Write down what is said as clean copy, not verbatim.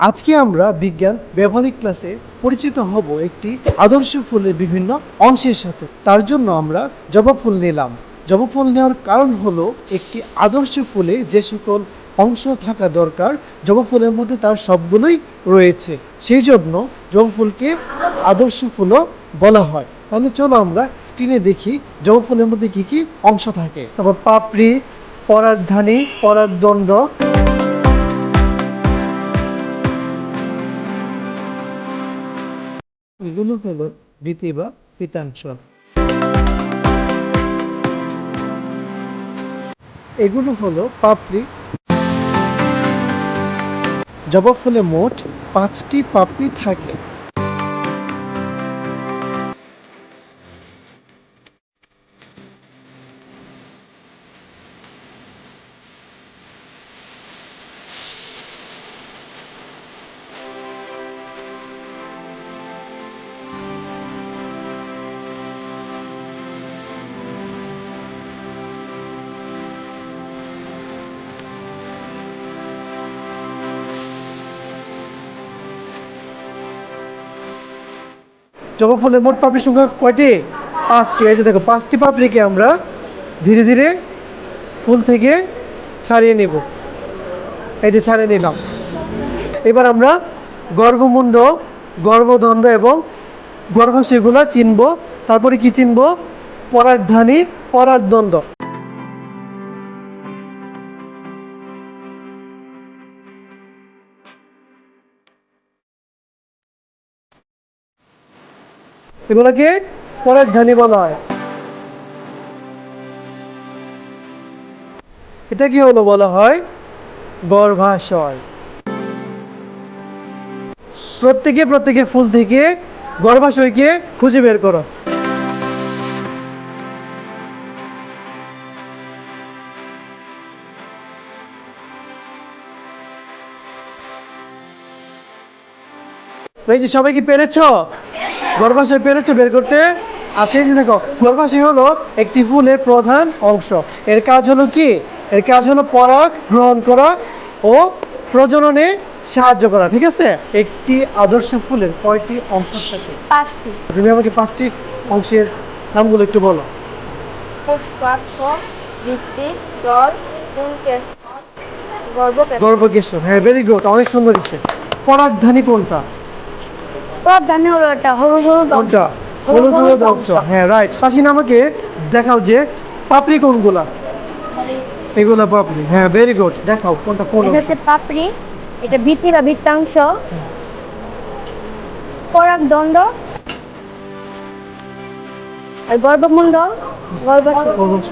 আজকে আমরা বিজ্ঞান ব্যবহারিক ক্লাসে পরিচিত হব একটি আদর্শ ফুলের বিভিন্ন অংশের সাথে। তার জন্য আমরা জবা ফুল নিলাম। জবা ফুল নেওয়ার কারণ হলো একটি আদর্শ ফুলে যে সকল অংশ থাকা দরকার জবা ফুলের মধ্যে তার সবগুলোই রয়েছে। সেই জন্য জবা ফুলকে আদর্শ ফুলও বলা হয়। তাহলে চলো আমরা স্ক্রিনে দেখি জবা ফুলের মধ্যে কি কি অংশ থাকে। তারপর পাপড়ি, পরাগধানী, পরাগদণ্ড, এগুলো হলো বৃতি বা পিতাংশ। এগুলো হলো পাপড়ি। জবা ফুলে মোট 5টি পাপড়ি থাকে। জবা ফুলের মোট পাপড়ির সংখ্যা কয়টি? 5টি। এই যে দেখো 5টি পাপড়িকে আমরা ধীরে ধীরে ফুল থেকে ছাড়িয়ে নেব। এই যে ছাড়িয়ে নিলাম। এবার আমরা গর্ভমুণ্ড, গর্ভদণ্ড এবং গর্ভাশয়গুলো চিনব। তারপরে কি চিনব? পরাগধানী, পরাগদণ্ড। এগুলোকে পরাগধানী বলা হয়। এটা কি হলো বলা হয় গর্ভাশয়। প্রত্যেকে ফুল থেকে গর্ভাশয়কে খুঁজে বের করো। এই যে সবাই কি পেরেছো? গর্ভাশয় পেরেছো বের করতে? আচ্ছা, এই যে দেখো গর্ভাশয় হলো একটি ফুলের প্রধান অংশ। এর কাজ হলো কি? এর কাজ হলো পরাগ গ্রহণ করা ও প্রজননে সাহায্য করা। ঠিক আছে। একটি আদর্শ ফুলের কয়টি অংশ থাকে? 5টি। তুমি আমাকে 5টি অংশের নামগুলো একটু বলো। পুষ্পাক্ষ, বৃত্তি, জল, পুংকেশর, গর্ভকেশর। গর্ভকেশর, হ্যাঁ, ভেরি গুড, অনেক সুন্দর হচ্ছে। পরাগধানী কোনটা? পরাগধানী হলো এটা হলুদ হলুদ অংশ। কোনটা? হলুদ হলুদ অংশ, হ্যাঁ, রাইট। প্রাচীন আমাকে দেখাও যে পাপড়ি কোনগুলা? এগুলা পাপড়ি, হ্যাঁ, ভেরি গুড। দেখাও কোনটা কোন এটা অংশ? হচ্ছে পাপড়ি, এটা বৃত্তি বা বৃত্তাংশ, পরাগদণ্ড, আর গর্ভমুণ্ড, গর্ভাশয়। কোন অংশ?